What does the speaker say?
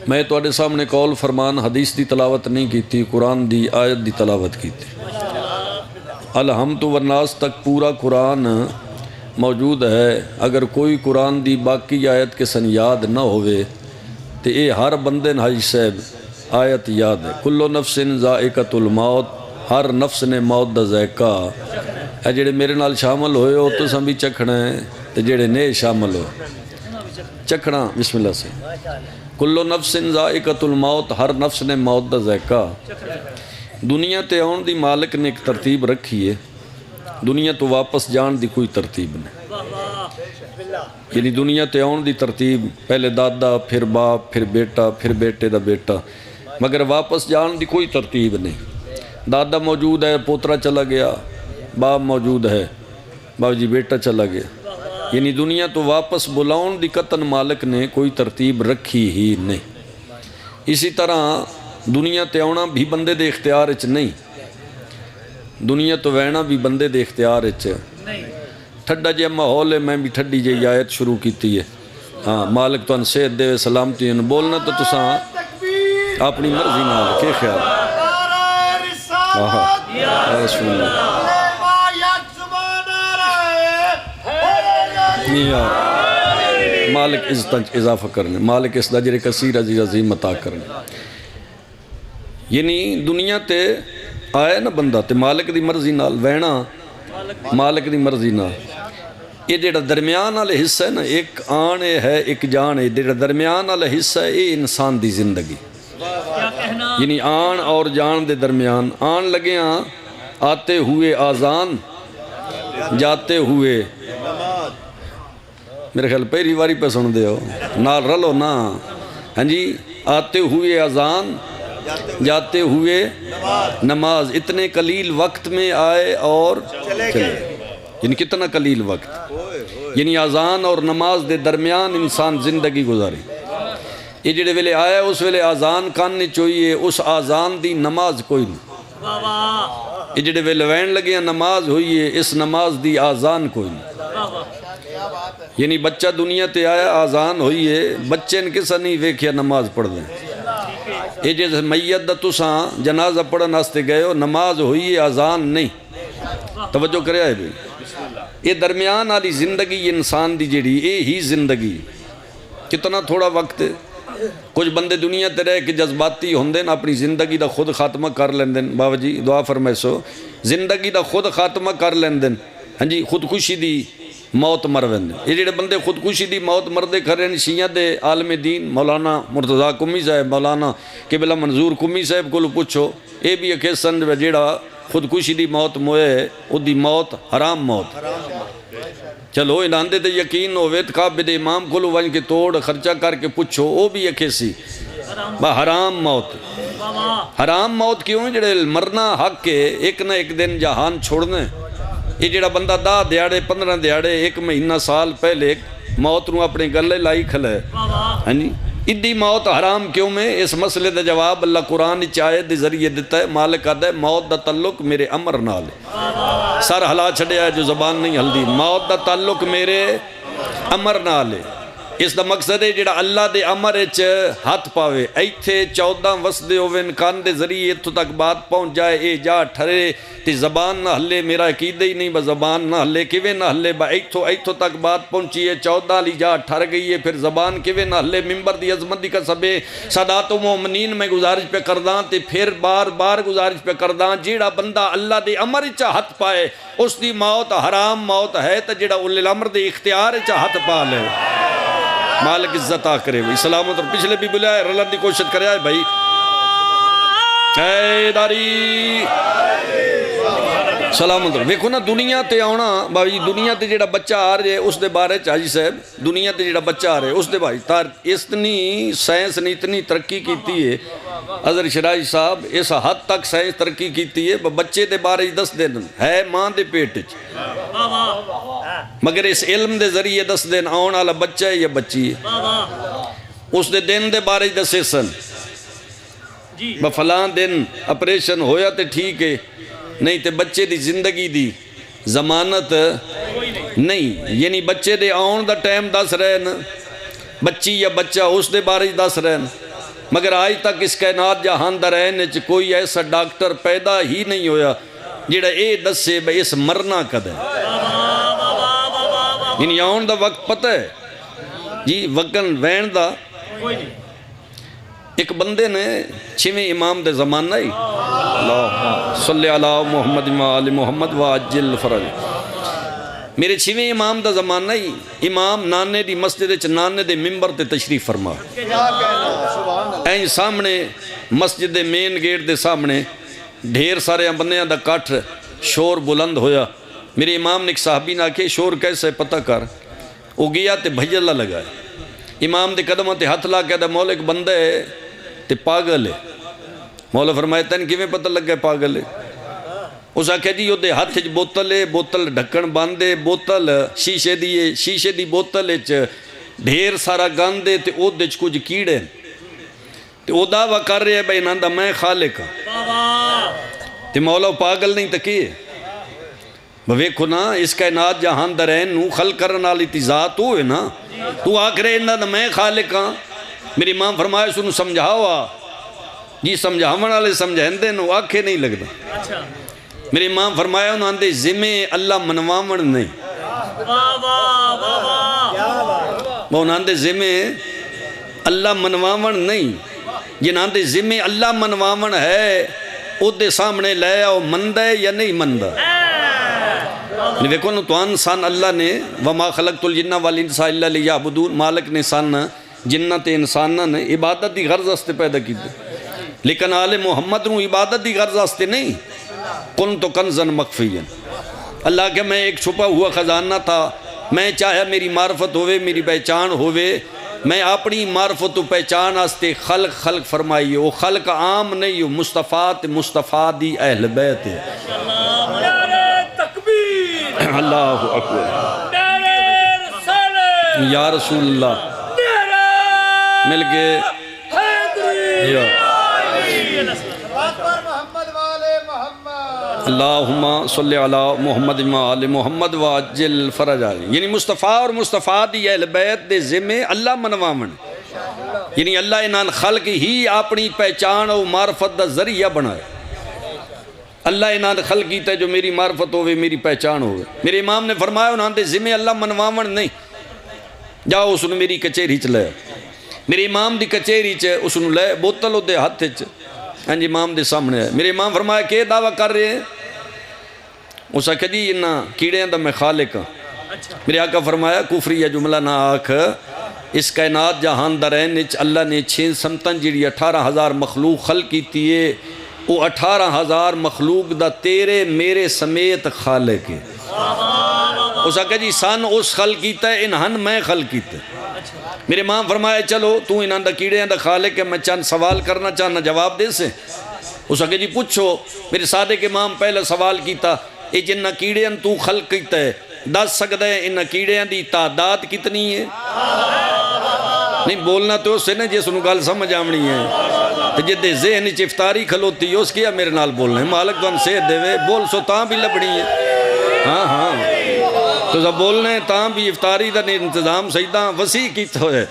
میں تواڈے سامنے قول فرمان حدیث دی تلاوت نہیں کیتی، قرآن دی آیت دی تلاوت کیتی۔ الحمد والناس تک پورا قرآن موجود ہے۔ اگر کوئی قرآن دی باقی آیت کے سن یاد نہ ہوئے تو اے ہر بندے حاجی صاحب آیت یاد ہے۔ کلو نفس ذائقۃ الموت، ہر نفس نے موت دا ذائقہ۔ اے جڑے میرے نال شامل ہوئے ہو تساں بھی چکھنا ہے، تے جڑے نہیں شامل ہو چکھنا بسم اللہ سے۔ کلو نفس ذائقۃ الموت، ہر نفس نے موت دا ذائقہ۔ دنیا تے آن دی مالک نے ایک ترتیب رکھی ہے، دنیا تو واپس جان دی کوئی ترتیب نہیں۔ یعنی دنیا تے آن دی ترتیب پہلے دادا، پھر باپ، پھر بیٹا، پھر بیٹے دا بیٹا، مگر واپس جان دی کوئی ترتیب نہیں۔ دادا موجود ہے، پوترا چلا گیا، باپ موجود ہے، بابا جی بیٹا چلا گیا۔ یعنی دنیا تو واپس بلاؤن دی قطن مالک نے کوئی ترتیب رکھی ہی نہیں۔ اسی طرح دنیا تے آنا بھی بندے دے اختیار اچ نہیں، دنیا تو وینا بھی بندے دے اختیار اچ۔ ٹھڈا جے ماحول ہے، میں بھی ٹھڈی جے آیت شروع کیتی ہے۔ ہاں مالک تو صحت دے سلامتی ان بولنا تو تساں اپنی مرضی نال کے خیال رسول اللہ مالک عزت اضافہ کرنے، مالک اس دجر کثیر عزیز عظیم عطا کرنے۔ یعنی دنیا تے آئے نا بندہ تے مالک دی مرضی نال وینا، مالک دی مرضی نال۔ یہ جڑا درمیان والے حصہ ہے نا، ایک آن ہے ایک جان ہے، جڑا درمیان والا حصہ ہے یہ انسان دی زندگی۔ یعنی آن اور جان دے درمیان، آن لگے ہاں آتے ہوئے آزان، جاتے ہوئے میرے خیال پہلی واری پہ سن دے ہو نال رلو نا، ہاں جی، آتے ہوئے اذان جاتے ہوئے نماز، اتنے قلیل وقت میں آئے اور چلے۔ یعنی کتنا قلیل وقت، یعنی اذان اور نماز دے درمیان انسان زندگی گزاری۔ یہ جڑے ویلے آئے اس ویلے اذان کاننے چوئیے، اس اذان دی نماز کوئی نہیں۔ یہ جڑے ویلے وین لگے ہیں نماز ہوئیے، اس نماز دی اذان کوئی نہیں۔ یعنی بچہ دنیا تے آیا آزان ہوئی ہے، بچے نے کسا نہیں ویکھیا نماز پڑھ دیں۔ یہ جیسے میت دا تساں جنازہ پڑھن واسطے گئے ہو، نماز ہوئی ہے آزان نہیں، توجہ کرے آئے بھئی۔ یہ درمیان والی زندگی انسان دی جڑی اے ہی زندگی، کتنا تھوڑا وقت ہے۔ کچھ بندے دنیا تے رہ کے جذباتی ہوندے نا، اپنی زندگی دا خود خاتمہ کر لیندن۔ بابا جی دعا فرمائے سو، زندگی دا خود خاتمہ کر لیندن، ہاں جی، خودکشی دی موت مروین۔ یہ جڑے بندے خودکشی دی موت مردے کر رہے ہیں، شیعہ دے عالم دین مولانا مرتضیٰ قمی صاحب، مولانا قبلہ منظور قمی صاحب کو پوچھو، اے بھی ایک سن جڑا خودکشی دی موت موئے، او دی موت حرام موت۔ چلو انہاں دے یقین ہوئے تو کعبے دے امام کو ون کے توڑ خرچہ کر کے پوچھو، او بھی ایک سی حرام موت۔ حرام موت کیوں ہے؟ جڑے مرنا حق کے ایک نہ ایک دن جہان چھوڑنے۔ یہ جڑا بندہ 10 دیہڑے 15 دیہڑے 1 مہینہ سال پہلے موت نو اپنے گلے لائی کھلے، ہاں جی، ادھی موت حرام کیوں میں؟ اس مسئلے دا جواب اللہ قرآن آیت دے ذریعے دیتا ہے۔ مالک آدھا ہے موت دا تعلق میرے امر نال ہے، سر ہلا چھڑیا ہے جو زبان نہیں ہلدی، موت دا تعلق میرے امر نال ہے۔ اس دا مقصد ہے جڑا اللہ دے امر اچ ہاتھ پاوے، ایتھے 14 وسدے ہوئن کان دے ذریعے اتھو تک بات پہنچ جائے، اے جا ٹھرے تے زبان نہ ہلے، میرا عقیدہ ہی نہیں با زبان نہ ہلے، کیویں نہ ہلے با ایتھو تک بات پہنچی ہے، 14 لی جا ٹھر گئی ہے، پھر زبان کیویں نہ ہلے۔ ممبر دی عظمت دی قسم ہے، سادات و مومنین میں گزارش پہ کرداں تے پھر بار بار گزارش پہ کرداں، جیڑا بندہ اللہ دے امر اچ ہاتھ پائے اس دی موت حرام موت ہے، تے جیڑا اولی الامر دے اختیار اچ ہاتھ پا لے مالک عزت آ کرے بھئی۔ سلامت اور پچھلے بھی بلائے رلن دی کوشش کرے آئے بھئی۔ اے داری سلامت اور ویکھو نا دنیا تے آنا بھائی، دنیا تے جڑا بچہ آ رہے اس دے بارے چاہی صاحب، دنیا تے جڑا بچہ آ رہے اس دے بھائی اتنی سائنس نے اتنی ترقی کیتی ہے، حضرت شرائی صاحب اس حد تک سائنس ترقی کیتی ہے، بچے دے بارے دس دن ہے ماں دے پیٹ چ، مگر اس علم دے ذریعے دس دن آن والا بچہ ہے یا بچی ہے، اس دے دن دے بارے دسے سن فلان دن اپریشن ہویا تے ٹھیک ہے، نہیں تے بچے دی زندگی دی ضمانت نہیں، یعنی بچے دے آن دا ٹائم دس رہے نا، بچی یا بچہ اس دے بارے دس رہے نا، مگر آج تک اس کائنات جہان دا رہنے چ کوئی ایسا ڈاکٹر پیدا ہی نہیں ہویا جڑا اے دسے بھئی اس مرنا کد ہے. یعنی آن دا وقت پتہ ہے جی وگن وین دا. ایک بندے نے 6ویں امام دے زمانہ ہی اللہ صلی علی محمد و آل محمد وعجل فرج. میرے 6ویں امام دا زمانہ ہی امام نانے دی مسجد چ نانے دے ممبر تے تشریف فرما. این سامنے مسجد دے مین گیٹ دے سامنے ڈھیر سارے بندیاں دا کٹھ شور بلند ہویا. میرے امام نے ایک صحابی نہ کہ شور کیسے پتہ کر. وہ گیا تے بھجلہ لگا. امام دے قدمہ تے ہاتھ لا کے دا مولا ایک بندہ ہے تے پاگل ہے. مولا فرمائے تین کیویں پتہ لگ گئے پاگل ہے. اس آکھے جی یہ ہاتھ بوتل ہے, بوتل ڈھکن باندھے, بوتل شیشے دی ہے, شیشے دی بوتل ڈھیر سارا گندے تے او دے کچھ کیڑے تے او دعویٰ کر رہے ہیں بھائی ناندہ میں خالق ہاں. تے مولا پاگل نہیں تکیے ویکھو نا اس کائنات جہان درین نو خلق کرن والی تی ذات ہوئے نا. تو آکھ رہے ناندہ میں خالق ہاں. میری امام فرمائے سنو سمجھاؤ جی سمجھاون والے سمجھائندے نو آکھے نہیں لگتا. میرے امام فرمایا انہوں نے ذمہ اللہ منواون نہیں. وہ انہوں نے ذمہ اللہ منواون نہیں. جنہوں نے ذمہ اللہ منواون ہے او دے سامنے لے آؤ مندہ ہے یا نہیں مندہ. دیکھو نا تو انسان اللہ نے وما خلقت الجنہ والانس الا لیعبدون مالک نے انسان جنت انسانہ نے عبادت دی غرض استے پیدا کی دے. لیکن آل محمد نو عبادت دی غرض استے نہیں. کنت کنزا مخفیا اللہ کہ میں ایک چھپا ہوا خزانہ تھا. میں چاہے میری معرفت ہوئے میری پہچان ہوئے میں اپنی معرفت و پہچان آستے خلق فرمائی. وہ خلق عام نہیں ہو مصطفیٰ مصطفیٰ دی اہل بیت ہے. اللہ اکبر یا رسول اللہ مل کے اللہم صلی علی محمد و آل محمد وعجل فرج علی. یعنی مصطفیٰ اور مصطفیٰ دی اہل بیت دے ذمہ اللہ منواون. یعنی اللہ انہاں خلق ہی اپنی پہچان اور معرفت دا ذریعہ بنائے. اللہ انہاں خلق کیتا ہے جو میری معرفت ہوئے میری پہچان ہوئے. میرے امام نے فرمایا انہاں دے ذمہ اللہ منواون نہیں. جاؤ اس نے میری کچہری چ لے. میرے امام دی کچہری چ اس نے لے بوتل دے ہاتھ چ جی امام دے سامنے ہے. میرے امام فرمایا کہ دعویٰ کر رہے ہیں. اس آکھا جی انہاں کیڑے دا میں خالق ہاں. میرے آقا فرمایا کفری جملہ نہ آکھ. اس کائنات جہان درین اللہ نے 6 سمتن جیڑی 18,000 مخلوق خلق کیتی ہے. وہ 18,000 مخلوق دا تیرے میرے سمیت خالق ہے. اس آکھا جی سان اس خلق کیتا ہے انہن میں خلق کیتا ہے. میرے امام فرمایا چلو تو انہاں دا کیڑے دا خالق ہے میں چند سوال کرنا چاہنا جواب دے سے. اس آکھا جی پوچھو. میرے صادق امام پہلے سوال کیتا اے جنہ کیڑے تو خلق کیتا ہے دس سکتا ہے انہاں کیڑے دی تعداد کتنی ہے. نہیں بولنا تو اس سے نا جس انہوں گال سمجھ آمنی ہے جدے ذہن افطاری کھلوتی اس کیا میرے نال بولنا ہے مالک تو ہم سے دے وے بول سو تاں بھی لبنی ہے. ہاں ہاں تو جب بولنا ہے تاں بھی افطاری دا انتظام سیدہ وسیع کیتا ہے.